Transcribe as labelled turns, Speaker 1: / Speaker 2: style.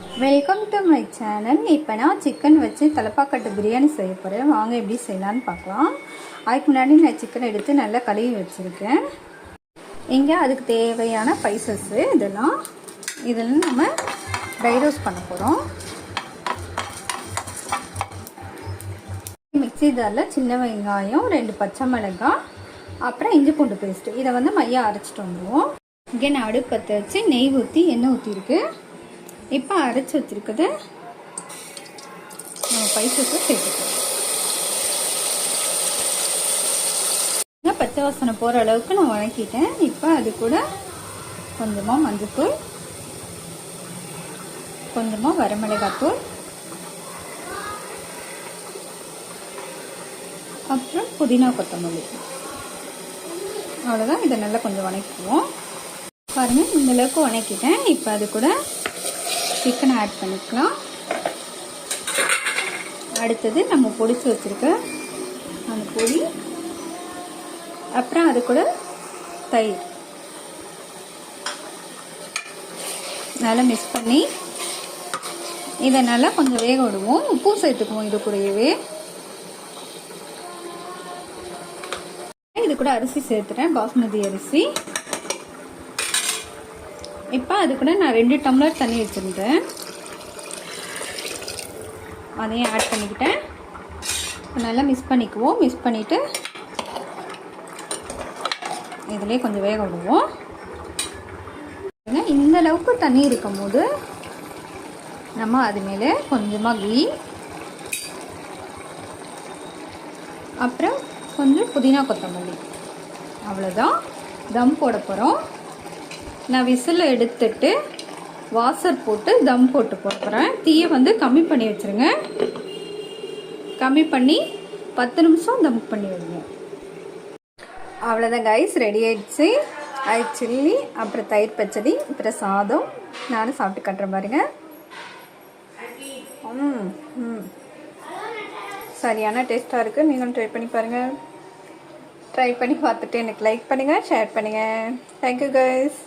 Speaker 1: Welcome to my channel. இப்போ நான் chicken வச்சு தலப்பாக்கட்டு பிரியாணி செய்ய போகிறேன். வாங்க எப்படி செய்யலான்னு பார்க்கலாம். அதுக்கு முன்னாடி நான் சிக்கன் எடுத்து நல்லா கழுவி வச்சுருக்கேன். இங்கே அதுக்கு தேவையான ஸ்பைசஸ்ஸு இதெல்லாம் நம்ம ட்ரை ரோஸ்ட் பண்ண போகிறோம். மிக்ஸி ஜாரில் சின்ன வெங்காயம், 2 பச்சை மிளகாய், அப்புறம் இஞ்சி பூண்டு பேஸ்ட்டு இதை வந்து மையாக அரைச்சிட்டு வந்துடுவோம். இங்கே நான் அடுப்பத்தை வச்சு நெய் ஊற்றி எண்ணெய் ஊற்றிருக்கு. இப்போ அரைச்சி வச்சுருக்குது நம்ம ஸ்பைசஸை சேர்த்துக்கலாம். பச்சை வாசனை போகிற அளவுக்கு நான் வதக்கிட்டேன். இப்போ அது கூட கொஞ்சமாக மஞ்சள்தூள், கொஞ்சமாக வரமிளகாத்தூள், அப்புறம் புதினா கொத்தமல்லி, அவ்வளோதான். இதை நல்லா கொஞ்சம் வதக்குவோம். பாருங்கள், இந்த அளவுக்கு வதக்கிட்டேன். இப்போ அது கூட சிக்கனை ஆட் பண்ணிக்கலாம். அடுத்தது நம்ம பொடிச்சு வச்சுருக்க அந்த பொடி, அப்புறம் அது கூட தயிர் நல்லா மிக்ஸ் பண்ணி இதை நல்லா கொஞ்சம் வேக விடுவோம். உப்பு சேர்த்துக்குவோம் இது கூடவே. இது கூட அரிசி சேர்த்துறேன், பாஸ்மதி அரிசி. இப்போ அது கூட நான் 2 டம்ளர் தண்ணி வச்சுருந்தேன், அதையும் ஆட் பண்ணிக்கிட்டேன். நல்லா மிக்ஸ் பண்ணிக்குவோம். மிக்ஸ் பண்ணிவிட்டு இதிலே கொஞ்சம் வேக விடுவோம். இந்த அளவுக்கு தண்ணி இருக்கும் போது நம்ம அது மேலே கொஞ்சமாக கீ, அப்புறம் கொஞ்சம் புதினா கொத்தமல்லி, அவ்வளோதான். தம் போட போகிறோம். நான் விசில் எடுத்துட்டு வாசர் போட்டு தம் போட்டு போடுறேன். தீயை வந்து கம்மி பண்ணி வச்சுருங்க. கம்மி பண்ணி 10 நிமிஷம் தம் பண்ணி விடுங்க. அவ்வளோதான் கைஸ், ரெடி ஆயிடுச்சு. அது சில்லி, அப்புறம் தயிர் பச்சடி, அப்புறம் சாதம். நானும் சாப்பிட்டு கட்டுறேன் பாருங்க. சரியான டேஸ்ட்டாக இருக்குது. நீங்களும் ட்ரை பண்ணி பாருங்கள். ட்ரை பண்ணி பார்த்துட்டு எனக்கு லைக் பண்ணுங்கள், ஷேர் பண்ணுங்கள். Thank you guys.